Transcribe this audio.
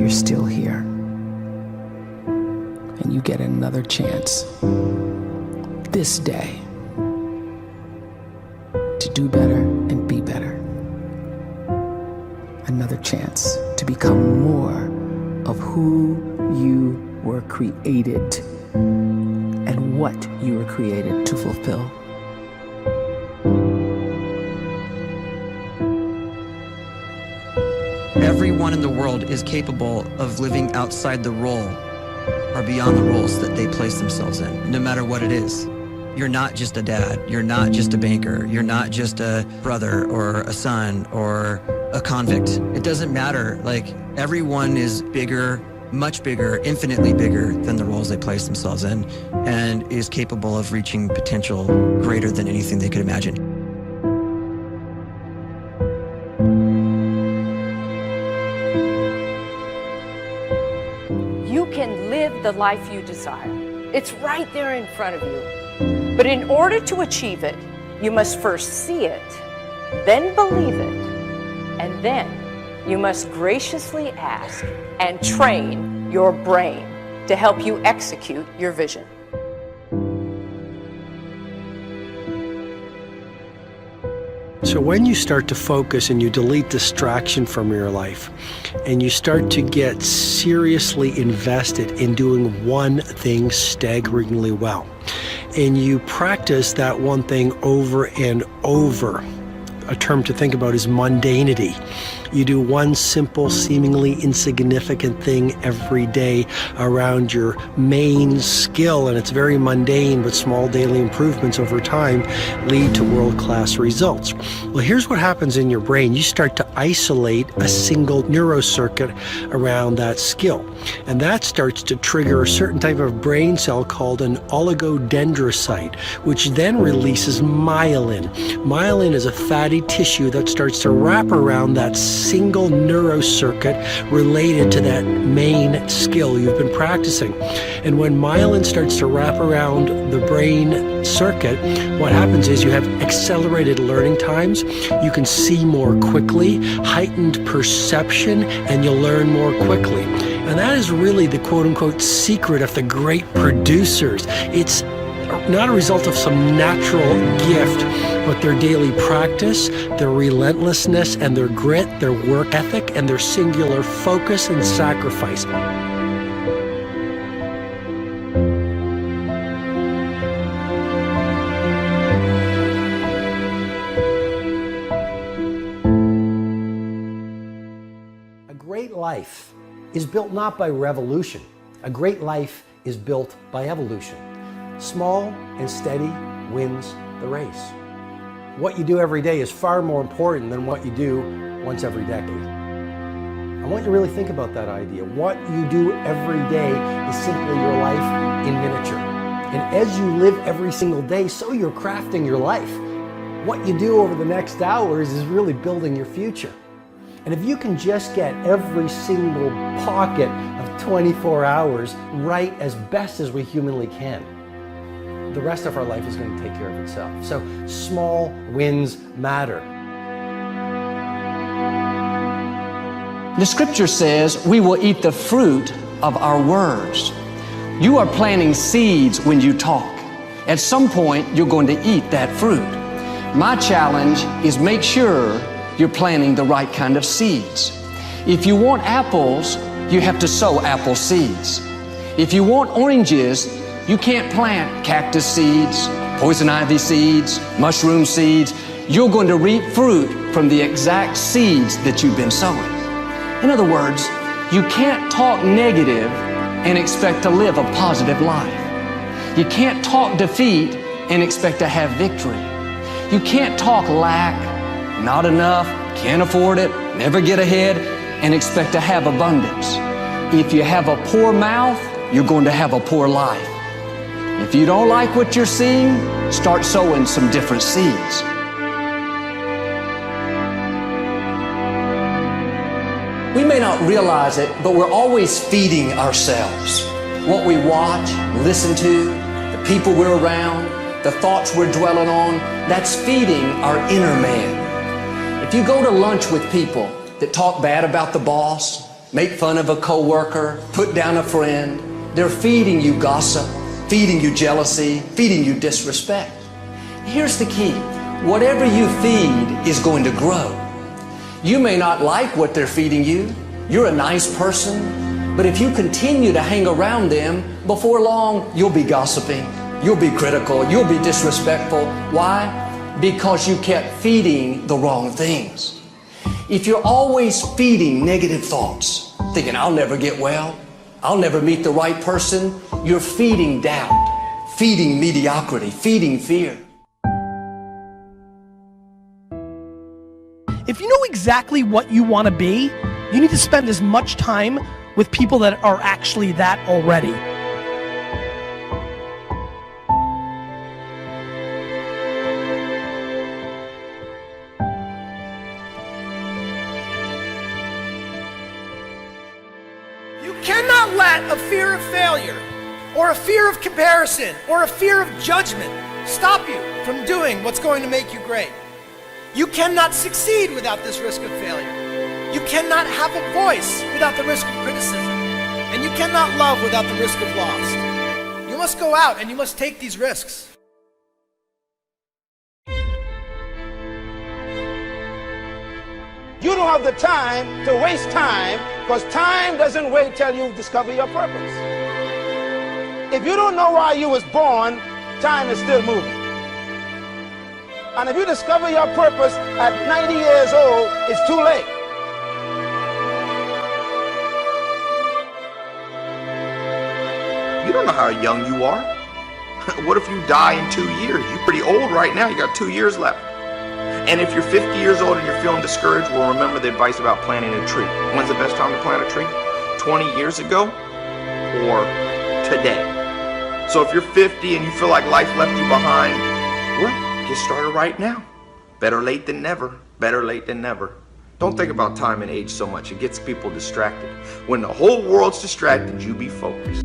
you're still here. And you get another chance this day to do better and be better. Another chance to become more of who you were created and what you were created to fulfill. Everyone in the world is capable of living outside the role or beyond the roles that they place themselves in, no matter what it is. You're not just a dad, you're not just a banker, you're not just a brother or a son or a convict. It doesn't matter. Like, everyone is bigger, much bigger, infinitely bigger than the roles they place themselves in, and is capable of reaching potential greater than anything they could imagine. You can live the life you desire. It's right there in front of you. But in order to achieve it, you must first see it, then believe it, and then you must graciously ask and train your brain to help you execute your vision. So when you start to focus and you delete distraction from your life, and you start to get seriously invested in doing one thing staggeringly well, and you practice that one thing over and over, a term to think about is mundanity. You do one simple, seemingly insignificant thing every day around your main skill, and it's very mundane, but small daily improvements over time lead to world-class results. Well, here's what happens in your brain. You start to isolate a single neurocircuit around that skill, and that starts to trigger a certain type of brain cell called an oligodendrocyte, which then releases myelin. Myelin is a fatty tissue that starts to wrap around that single neurocircuit related to that main skill you've been practicing. And when myelin starts to wrap around the brain circuit, what happens is you have accelerated learning times, you can see more quickly, heightened perception, and you'll learn more quickly. And that is really the quote-unquote secret of the great producers. It's not a result of some natural gift, but their daily practice, their relentlessness and their grit, their work ethic, and their singular focus and sacrifice. A great life is built not by revolution. A great life is built by evolution. Small and steady wins the race. What you do every day is far more important than what you do once every decade. I want you to really think about that idea. What you do every day is simply your life in miniature. And as you live every single day, so you're crafting your life. What you do over the next hours is really building your future. And if you can just get every single pocket of 24 hours right as best as we humanly can, the rest of our life is going to take care of itself. So small wins matter. The scripture says we will eat the fruit of our words. You are planting seeds when you talk. At some point, you're going to eat that fruit. My challenge is make sure you're planting the right kind of seeds. If you want apples, you have to sow apple seeds. If you want oranges, you can't plant cactus seeds, poison ivy seeds, mushroom seeds. You're going to reap fruit from the exact seeds that you've been sowing. In other words, you can't talk negative and expect to live a positive life. You can't talk defeat and expect to have victory. You can't talk lack, not enough, can't afford it, never get ahead, and expect to have abundance. If you have a poor mouth, you're going to have a poor life. If you don't like what you're seeing, start sowing some different seeds. We may not realize it, but we're always feeding ourselves. What we watch, listen to, the people we're around, the thoughts we're dwelling on, that's feeding our inner man. If you go to lunch with people that talk bad about the boss, make fun of a coworker, put down a friend. They're feeding you gossip, feeding you jealousy, feeding you disrespect. Here's the key. Whatever you feed is going to grow. You may not like what they're feeding you. You're a nice person, but if you continue to hang around them, before long, you'll be gossiping, you'll be critical, you'll be disrespectful. Why? Because you kept feeding the wrong things. If you're always feeding negative thoughts, thinking, I'll never get well, I'll never meet the right person, you're feeding doubt, feeding mediocrity, feeding fear. If you know exactly what you want to be, you need to spend as much time with people that are actually that already. You cannot let a fear of failure, or a fear of comparison, or a fear of judgment stop you from doing what's going to make you great. You cannot succeed without this risk of failure. You cannot have a voice without the risk of criticism. And you cannot love without the risk of loss. You must go out and you must take these risks. You don't have the time to waste time, because time doesn't wait till you discover your purpose. If you don't know why you was born, time is still moving. And if you discover your purpose at 90 years old, it's too late. You don't know how young you are. What if you die in 2 years? You're pretty old right now. You got 2 years left. And if you're 50 years old and you're feeling discouraged, well, remember the advice about planting a tree. When's the best time to plant a tree? 20 years ago or today? So if you're 50 and you feel like life left you behind, well, get started right now. Better late than never. Better late than never. Don't think about time and age so much. It gets people distracted. When the whole world's distracted, you be focused.